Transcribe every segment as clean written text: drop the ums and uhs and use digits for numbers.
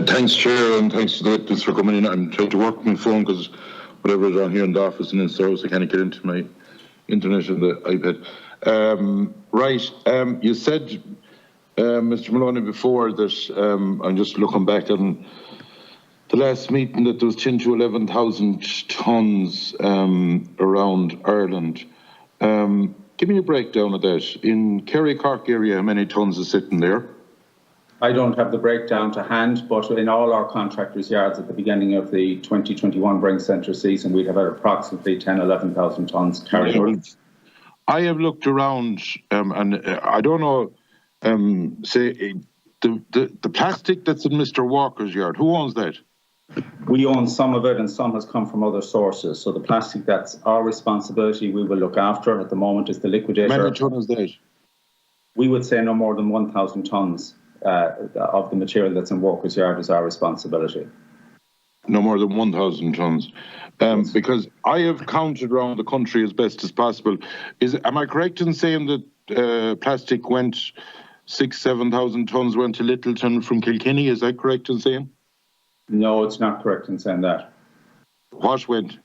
Thanks, Chair, and thanks to the witness for coming in. I'm trying to work my phone because whatever is on here in the office and in stores, I can't get into my internet and the iPad. You said, Mr. Maloney, before that, I'm just looking back on the last meeting, that there was 10 to 11,000 tonnes around Ireland. Give me a breakdown of that. In Kerry Cork area, how many tonnes is sitting there? I don't have the breakdown to hand, but in all our contractors' yards at the beginning of the 2021 Bring Centre season, we'd have had approximately 10, 11,000 tonnes carried over. I have looked around, and I don't know, say, the plastic that's in Mr. Walker's yard, who owns that? We own some of it, and some has come from other sources. So the plastic that's our responsibility, we will look after. At the moment, is the liquidator. How many tonnes is that? We would say no more than 1,000 tonnes. Of the material that's in Walker's yard is our responsibility. No more than 1,000 tonnes. Yes. Because I have counted around the country as best as possible. Am I correct in saying that plastic went 7,000 tonnes went to Littleton from Kilkenny? Is that correct in saying? No, it's not correct in saying that. What went?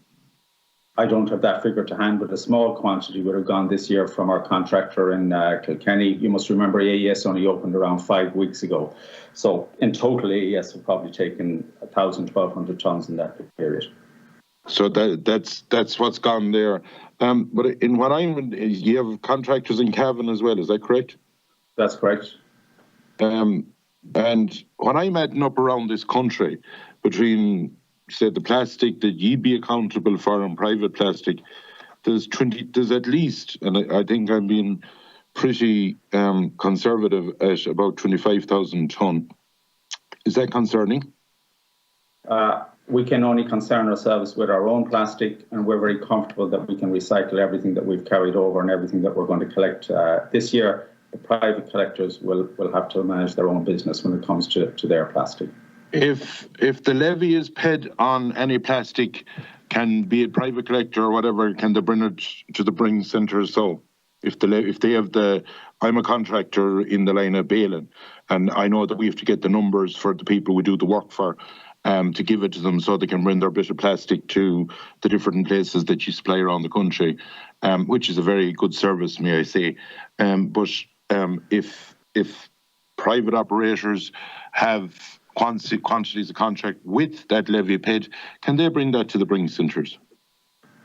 I don't have that figure to hand, but a small quantity would have gone this year from our contractor in Kilkenny. You must remember AES only opened around 5 weeks ago. So in total, AES have probably taken 1,000, 1,200 tonnes in that period. So that's what's gone there. But in what you have contractors in Cavan as well, is that correct? That's correct. And when I'm adding up around this country, between say the plastic that ye be accountable for and private plastic, there's at least, and I think I'm being pretty conservative, at about 25,000 tonne. Is that concerning? We can only concern ourselves with our own plastic, and we're very comfortable that we can recycle everything that we've carried over and everything that we're going to collect this year. The private collectors will have to manage their own business when it comes to their plastic. If the levy is paid on any plastic, can be a private collector or whatever, can they bring it to the Bring Centre? So if they have I'm a contractor in the line of bailing, and I know that we have to get the numbers for the people we do the work for, to give it to them so they can bring their bit of plastic to the different places that you supply around the country, which is a very good service, may I say. But if private operators have quantities of contract with that levy paid, can they bring that to the Bring Centres?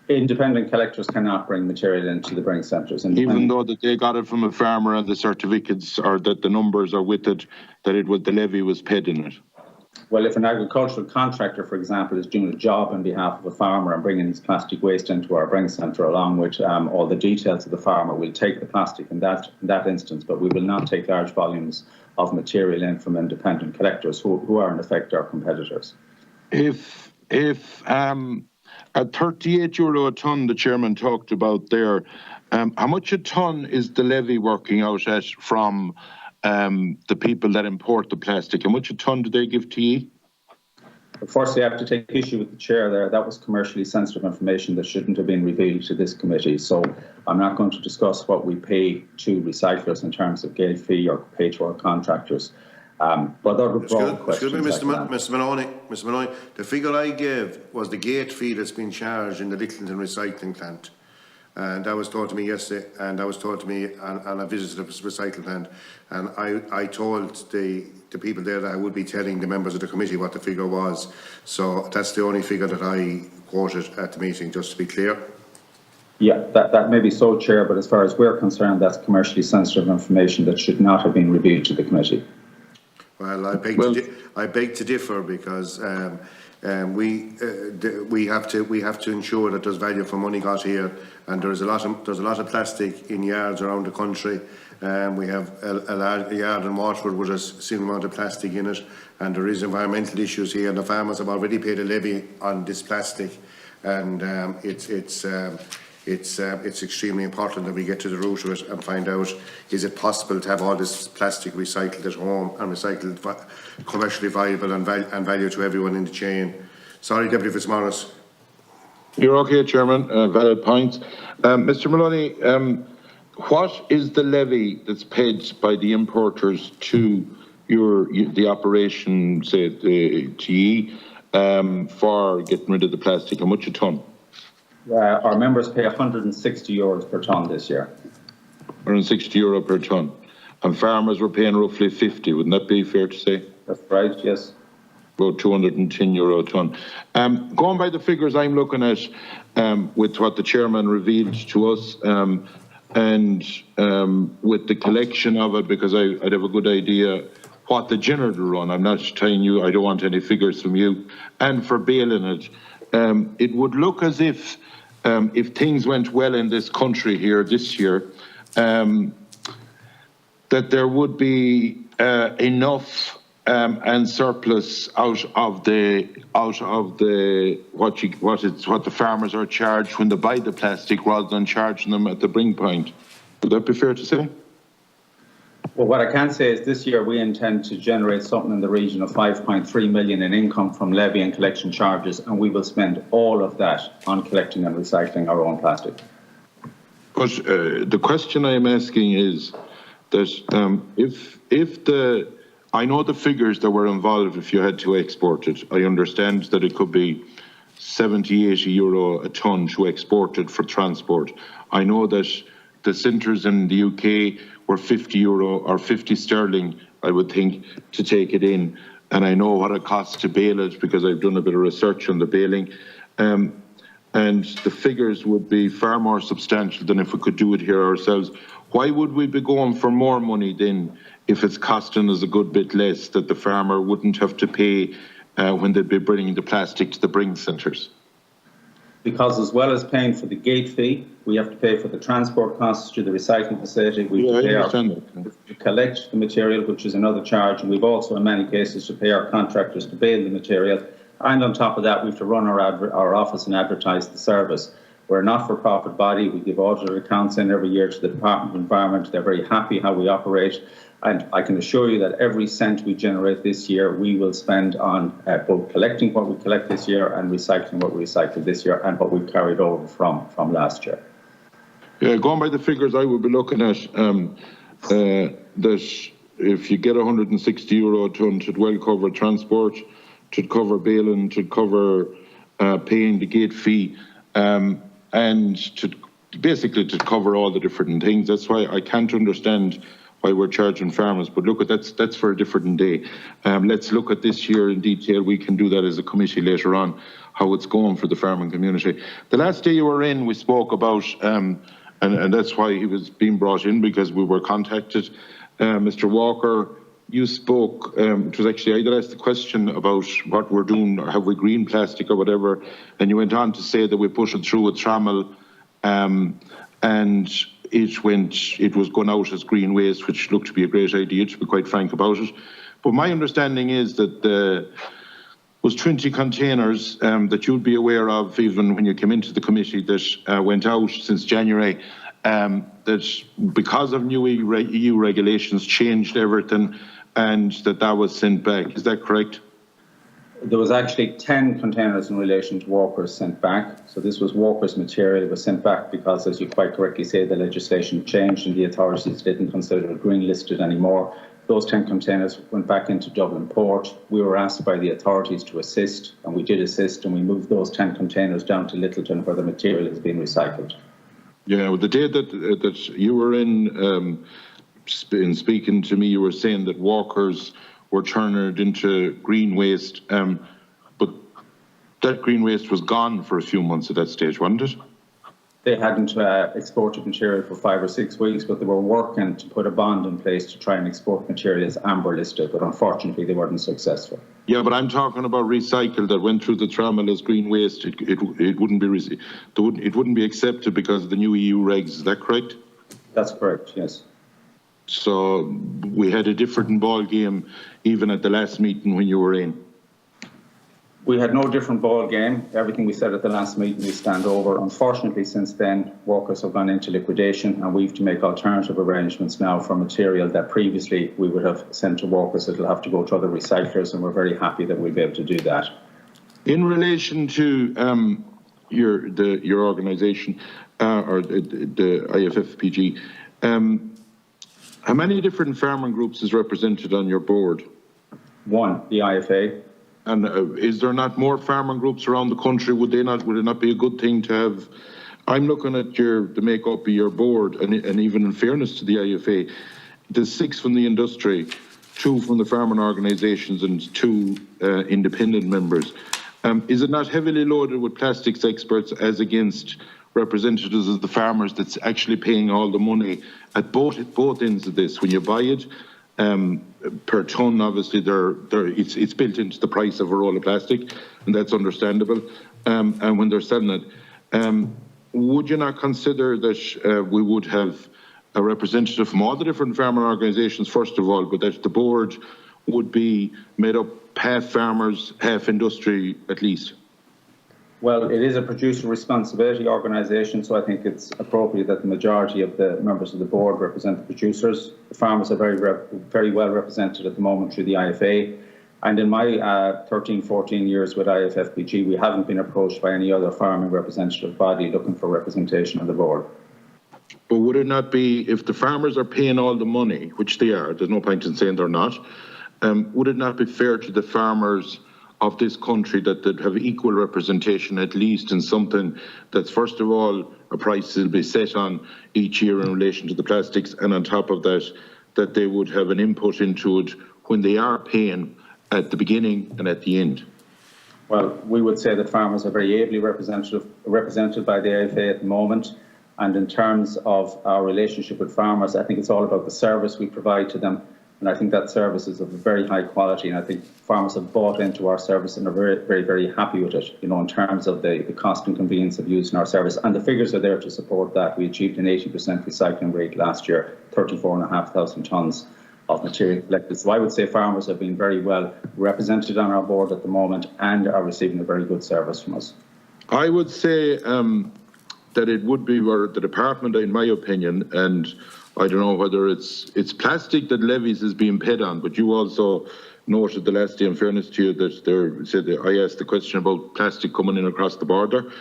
Independent collectors cannot bring material into the Bring Centres. Even though that they got it from a farmer and the certificates, or that the numbers are with it, that the levy was paid in it? Well, if an agricultural contractor, for example, is doing a job on behalf of a farmer and bringing his plastic waste into our Bring Centre, along with all the details of the farmer, we'll take the plastic in that instance, but we will not take large volumes of material in from independent collectors who are in effect our competitors. If at 38 euro a tonne, the chairman talked about there, how much a tonne is the levy working out at from the people that import the plastic? How much a tonne do they give to you? Firstly, I have to take issue with the chair there. That was commercially sensitive information that shouldn't have been revealed to this committee. So I'm not going to discuss what we pay to recyclers in terms of gate fee or pay to our contractors. But other broad questions. Excuse me, Mr. Maloney, the figure I gave was the gate fee that's been charged in the Littleton recycling plant. And that was told to me yesterday, and that was told to me on a visit to the recycling plant. And I told the people there that I would be telling the members of the committee what the figure was. So that's the only figure that I quoted at the meeting, just to be clear. Yeah, that may be so, Chair, but as far as we're concerned, that's commercially sensitive information that should not have been revealed to the committee. Well, I beg to differ, because we have to ensure that there's value for money got here, and there's a lot of plastic in yards around the country. We have a yard in Waterford with a similar amount of plastic in it, and there is environmental issues here, and the farmers have already paid a levy on this plastic, and it's extremely important that we get to the root of it and find out, is it possible to have all this plastic recycled at home and recycled commercially viable and value to everyone in the chain. Sorry, Deputy Fitzmaurice. You're okay, Chairman. Valid points. Mr. Maloney, what is the levy that's paid by the importers to the operation, say the TE, for getting rid of the plastic? How much a tonne? Our members pay €160 per tonne this year. €160 per tonne. And farmers were paying roughly 50, wouldn't that be fair to say? That's right, yes. About €210 a tonne. Going by the figures I'm looking at, with what the chairman revealed to us, and with the collection of it, because I'd have a good idea what the general run. I'm not telling you, I don't want any figures from you. And for baling it, it would look as if things went well in this country here this year, that there would be enough and surplus out of the what the farmers are charged when they buy the plastic, rather than charging them at the bring point. Would that be fair to say? Well, what I can say is this year we intend to generate something in the region of 5.3 million in income from levy and collection charges, and we will spend all of that on collecting and recycling our own plastic. But the question I am asking is that I know the figures that were involved if you had to export it. I understand that it could be 70, 80 euro a tonne to export it for transport. I know that the centres in the UK were 50 euro or 50 sterling, I would think, to take it in. And I know what it costs to bale it because I've done a bit of research on the baling. And the figures would be far more substantial than if we could do it here ourselves. Why would we be going for more money then if it's costing us a good bit less, that the farmer wouldn't have to pay when they'd be bringing the plastic to the bring centres? Because as well as paying for the gate fee, we have to pay for the transport costs to the recycling facility. We have to pay to collect the material, which is another charge. And we've also, in many cases, to pay our contractors to bale the material. And on top of that, we have to run our office and advertise the service. We're a not-for-profit body. We give audited accounts in every year to the Department of Environment. They're very happy how we operate. And I can assure you that every cent we generate this year, we will spend on both collecting what we collect this year and recycling what we recycled this year and what we've carried over from last year. Yeah, going by the figures I would be looking at, that if you get €160 a tonne, to well cover transport, to cover baling, to cover paying the gate fee, and to basically to cover all the different things. That's why I can't understand why we're charging farmers, but look, that's for a different day. Let's look at this year in detail. We can do that as a committee later on, how it's going for the farming community. The last day you were in, we spoke about, and that's why he was being brought in, because we were contacted. Mr. Walker, you spoke, it was actually I that asked the question about what we're doing, or have we green plastic or whatever, and you went on to say that we push it through with trammel, and it was going out as green waste, which looked to be a great idea, to be quite frank about it. But my understanding is that there was 20 containers that you'd be aware of, even when you came into the committee, that went out since January, that because of new EU regulations changed everything, and that was sent back. Is that correct? There was actually 10 containers in relation to Walker's sent back. So this was Walker's material. It was sent back because, as you quite correctly say, the legislation changed and the authorities didn't consider it green listed anymore. Those 10 containers went back into Dublin Port. We were asked by the authorities to assist, and we did assist, and we moved those 10 containers down to Littleton, where the material is being recycled. Yeah, well, the day that you were in speaking to me, you were saying that Walker's were turned into green waste, but that green waste was gone for a few months at that stage, wasn't it? They hadn't exported material for 5 or 6 weeks, but they were working to put a bond in place to try and export material as amber listed, but unfortunately they weren't successful. Yeah, but I'm talking about recycled that went through the trammel as green waste. It wouldn't be accepted because of the new EU regs. Is that correct? That's correct, yes. So we had a different ball game even at the last meeting when you were in. We had no different ball game. Everything we said at the last meeting we stand over. Unfortunately, since then, Walkers have gone into liquidation, and we have to make alternative arrangements now for material that previously we would have sent to Walkers. It'll have to go to other recyclers, and we're very happy that we'll be able to do that. In relation to your organisation or the IFFPG, How many different farming groups is represented on your board? One, the IFA. And is there not more farming groups around the country? Would it not be a good thing to have? I'm looking at the makeup of your board, and even in fairness to the IFA, there's 6 from the industry, 2 from the farming organisations, and 2 independent members. Is it not heavily loaded with plastics experts as against representatives of the farmers that's actually paying all the money at both ends of this? When you buy it per tonne, obviously it's built into the price of a roll of plastic, and that's understandable. And when they're selling it, would you not consider that we would have a representative from all the different farmer organisations, first of all, but that the board would be made up half farmers, half industry at least? Well, it is a producer responsibility organisation, so I think it's appropriate that the majority of the members of the board represent the producers. The farmers are very well represented at the moment through the IFA. And in my 13, 14 years with IFFPG, we haven't been approached by any other farming representative body looking for representation on the board. But would it not be, if the farmers are paying all the money, which they are, there's no point in saying they're not, would it not be fair to the farmers of this country that they'd have equal representation, at least in something that's, first of all, a price will be set on each year in relation to the plastics, and on top of that, that they would have an input into it when they are paying at the beginning and at the end? Well, we would say that farmers are very ably represented by the IFA at the moment. And in terms of our relationship with farmers, I think it's all about the service we provide to them. And I think that service is of very high quality. And I think farmers have bought into our service and are very, very, very happy with it, in terms of the cost and convenience of using our service. And the figures are there to support that. We achieved an 80% recycling rate last year, 34,500 tonnes of material collected. So I would say farmers have been very well represented on our board at the moment and are receiving a very good service from us. I would say that it would be where the department, in my opinion, and I don't know whether it's plastic that levies is being paid on, but you also noted the last day, in fairness to you, that I asked the question about plastic coming in across the border,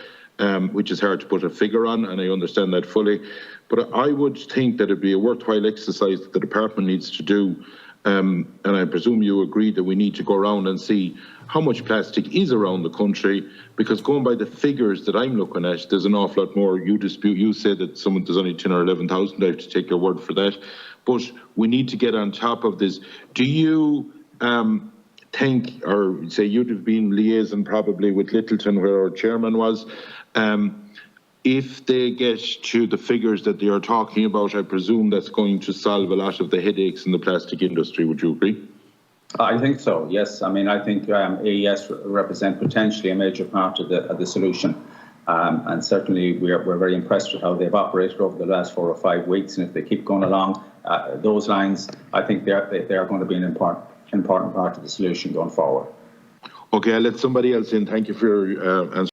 which is hard to put a figure on, and I understand that fully. But I would think that it'd be a worthwhile exercise that the department needs to do, and I presume you agree that we need to go around and see how much plastic is around the country, because going by the figures that I'm looking at, there's an awful lot more. You say that there's only 10 or 11,000, I have to take your word for that. But we need to get on top of this. Do you think, or say you'd have been liaison probably with Littleton, where our chairman was, if they get to the figures that they are talking about, I presume that's going to solve a lot of the headaches in the plastic industry. Would you agree? I think so, yes. I mean, I think AES represent potentially a major part of the solution. And certainly we're very impressed with how they've operated over the last 4 or 5 weeks. And if they keep going along those lines, I think they are going to be an important part of the solution going forward. Okay, I'll let somebody else in. Thank you for your answer.